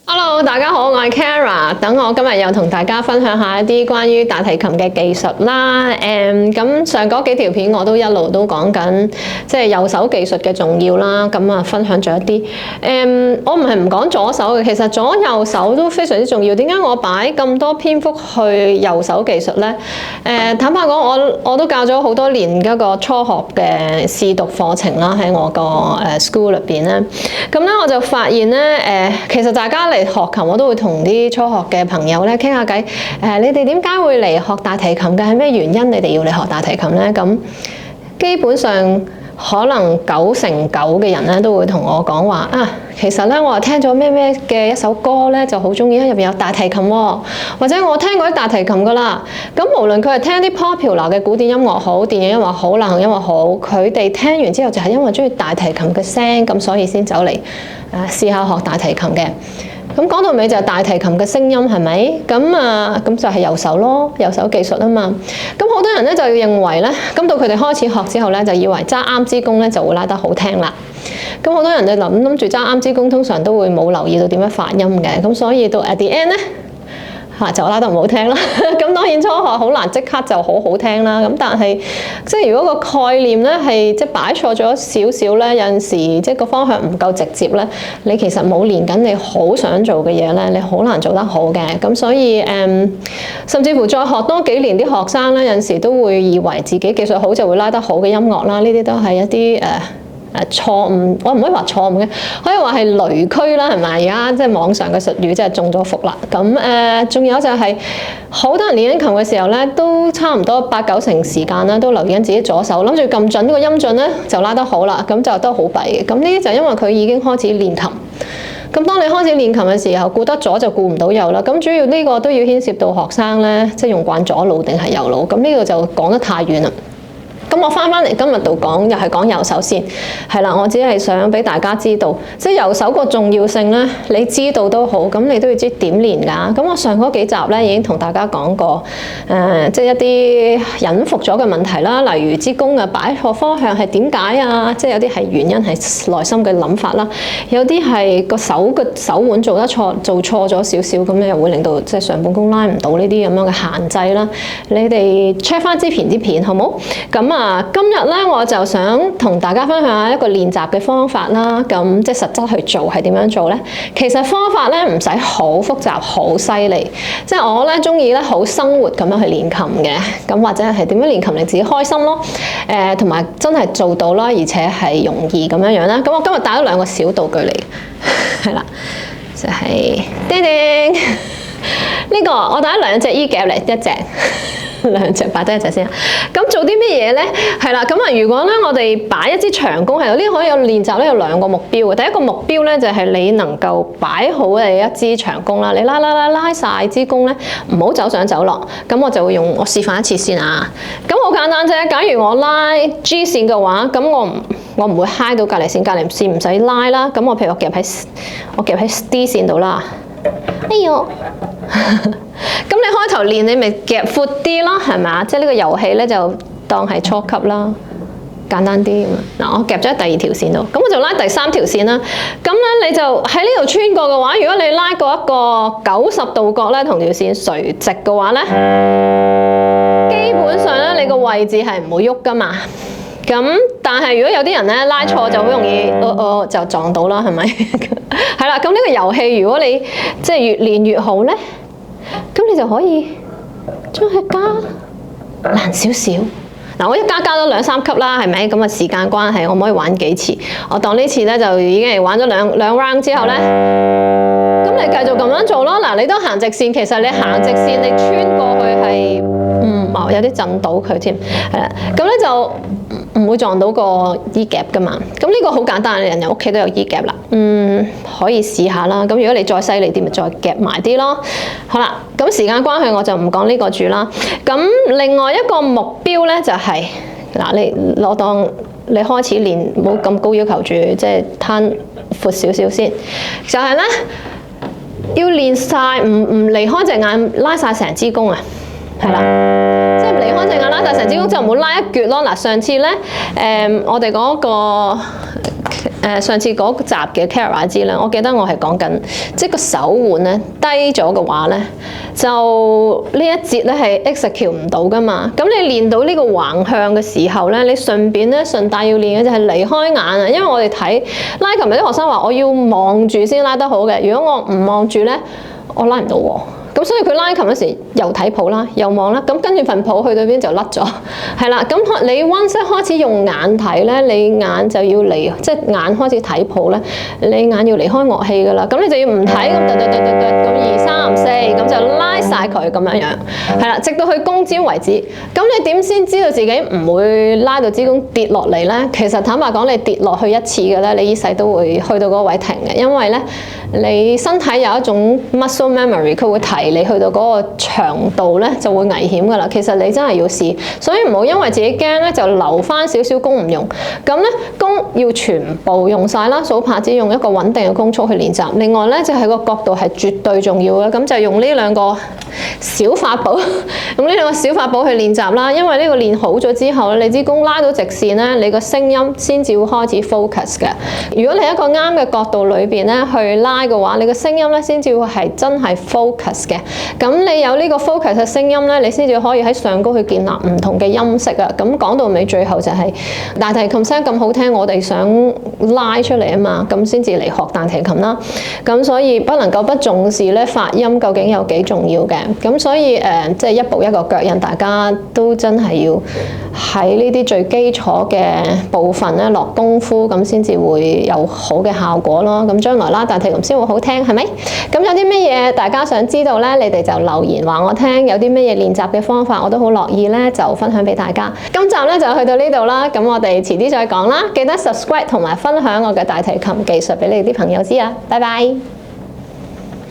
Hello，大家好，我係 Kara。等我今日又同大家分享下一啲關於大提琴嘅技術啦。咁上嗰幾條片我都一路都講緊，即係右手技術嘅重要啦。咁啊，分享咗一啲。我唔係唔講左手嘅，其實左右手都非常之重要。點解我擺咁多篇幅去右手技術咧？坦白講，我都教咗好多年一個初學嘅試讀課程啦，喺我個school 入邊咧。咁咧我就發現咧，其實大家嚟學琴，我都會同啲初學嘅朋友咧傾下偈。你哋點解會嚟學大提琴嘅？係咩原因你哋要嚟學大提琴咧？咁基本上可能9成9嘅人咧都會同我講話啊，其實咧我聽咗咩咩嘅一首歌咧就好中意，入邊有大提琴喎，或者我聽過啲大提琴噶啦。咁無論佢係聽啲 popular 嘅古典音樂好、電影音樂好、流行音樂好，佢哋聽完之後就係因為中意大提琴嘅聲，咁所以先走嚟試下學大提琴嘅。咁講到尾就係大提琴嘅聲音係咪？咁就係右手咯，右手技術啊嘛。咁好多人咧就認為咧，咁到佢哋開始學之後咧，就以為揸啱支弓咧就會拉得好聽啦。咁好多人就諗住揸啱支弓，通常都會冇留意到點樣發音嘅。咁所以到 at the end 咧就拉得唔好聽啦。咁當然初學好難即刻就好好聽啦。咁但係即係如果個概念咧係即係擺錯咗少少咧，有陣時即係個方向唔夠直接咧，你其實冇練緊你好想做嘅嘢咧，你好難做得好嘅。咁所以甚至乎再學多幾年，啲學生咧有陣時都會以為自己技術好就會拉得好嘅音樂啦。呢啲都係一啲錯誤，我唔可以話錯誤嘅，可以話係雷區啦，係咪？而家即係網上嘅術語，即係中咗伏啦。咁仲有就係好多人練緊琴嘅時候咧，都差唔多8、9成時間啦，都留意緊自己左手，諗住撳準個音準咧就拉得好啦，咁就都好弊嘅。咁呢啲就因為佢已經開始練琴。咁當你開始練琴嘅時候，顧得左就顧唔到右啦。咁主要呢個都要牽涉到學生咧，即係用慣左腦定係右腦。咁呢個就講得太遠啦。咁我翻嚟今日度講，又係講右手先，係啦。我只係想俾大家知道，即係右手個重要性咧，你知道都好，咁你都要知點練㗎。咁我上嗰幾集咧已經同大家講過，即係一啲隱伏咗嘅問題啦，例如支弓嘅擺錯方向係點解啊？即係有啲係原因係內心嘅諗法啦，有啲係個手嘅手腕做錯咗少少，咁又會令到即係上半弓拉唔到呢啲咁樣嘅限制啦。你哋 check 翻之前啲片好冇？咁今日咧我就想同大家分享一個練習嘅方法啦。咁即係實質去做係點樣做咧？其實方法咧唔使好複雜、好犀利。即係我咧中意咧好生活咁樣去練琴嘅。咁或者係點樣練琴令自己開心咯？同埋真係做到啦，而且係容易咁樣樣啦。咁我今日帶咗2個小道具嚟，係啦，就係叮叮呢個我帶咗2隻衣夾嚟，一隻。2隻擺低一隻先。咁做啲咩嘢咧？係啦，咁如果咧我哋擺一支長弓喺度，呢可以有練習咧有2個目標嘅。第一個目標咧就係你能夠擺好你一支長弓啦，你拉晒支弓咧，唔好走上走落。咁我就會我示範一次先啊。咁好簡單啫。假如我拉 G 線嘅話，咁我唔會揩到隔離線唔使拉啦。咁我譬如我夾喺 D 線度啦。哎呦！咁你開頭練你咪夾闊啲咯，係咪啊？即係呢個遊戲咧就當係初級啦，簡單啲咁。嗱，我夾咗喺第2條線度，咁我就拉第3條線啦。咁咧你就喺呢度穿過嘅話，如果你拉過一個90度角咧，同條線垂直嘅話咧，基本上咧你個位置係唔會喐噶嘛。咁但係如果有啲人咧拉錯就好容易就撞到啦，係咪？係啦，咁呢個遊戲如果你即係越練越好咧，咁你就可以將佢加難少少。嗱，我一加咗2、3級啦，係咪？咁啊時間關係，我唔可以玩幾次。我當呢次咧就已經係玩咗兩 round 之後咧，咁你繼續咁樣做咯。嗱，你都行直線，其實你行直線你穿過去係有啲震到佢添，係啦。咁咧就唔會撞到個衣夾噶嘛。咁呢個好簡單，人屋企都有衣夾啦。可以試下啦。咁如果你再犀利啲，咪再夾埋啲咯。好啦，咁時間關係我就唔講呢個住啦。咁另外一個目標咧就係嗱，我當你開始練冇咁高要求住，即係攤闊少少先。就係咧要練晒，唔離開隻眼拉晒成支弓啊！係啦，即係唔離開隻眼拉晒成支弓，就唔好拉一橛咯。嗱，上次咧我哋嗰個上次嗰集嘅 Kara 知啦，我記得我係講緊，即係個手腕咧低咗嘅話咧，就呢一節咧係 execute 唔到噶嘛。咁你練到呢個橫向嘅時候咧，你順便咧順帶要練嘅就係離開眼啊，因為我哋睇拉琴有啲學生話我要望住先拉得好嘅，如果我唔望住咧，我拉唔到喎。咁所以佢拉琴嗰時又睇譜啦，又望啦，咁跟住份譜去到邊就甩咗，係啦。咁你 once 開始用眼睇咧，你眼就要離，即係眼開始睇譜咧，你眼要離開樂器噶啦。咁你就要唔睇咁咁2、3、4咁就拉晒佢咁樣樣，係啦，直到去弓尖為止。咁你點先知道自己唔會拉到支弓跌落嚟咧？其實坦白講，你跌落去一次嘅咧，你一世都會去到嗰個位停嘅，因為咧你身體有一種 muscle memory， 佢會提你去到嗰個長度咧就會危險噶啦。其實你真係要試，所以唔好因為自己驚咧就留翻少少弓唔用。咁咧弓要全部用晒啦，數拍子用一個穩定嘅弓速去練習。另外咧就係個角度係絕對重要嘅，咁就用呢兩個小法寶，用呢兩個小法寶去練習啦。因為呢個練好咗之後咧，你支弓拉到直線咧，你個聲音先至會開始 focus 嘅。如果你喺一個啱嘅角度裏邊咧去拉嘅話，你個聲音咧先至會係真係 focus 嘅。咁你有呢個 focus 嘅聲音咧，你先至可以喺上高去建立唔同嘅音色啊。咁講到尾最後就係大提琴聲咁好聽，我哋想拉出嚟啊嘛，咁先至嚟學大提琴啦。咁所以不能夠不重視咧發音究竟有幾重要嘅。咁所以即係一步一個腳印，大家都真係要喺呢啲最基礎嘅部分咧落功夫，咁先至會有好嘅效果咯。咁將來啦，大提琴先會好聽，係咪？咁有啲乜嘢大家想知道咧？你哋就留言話我聽，有啲乜嘢練習嘅方法，我都好樂意咧就分享俾大家。今集咧就去到呢度啦，咁我哋遲啲再講啦。記得 subscribe 同埋分享我嘅大提琴技術俾你啲朋友知啊！拜拜。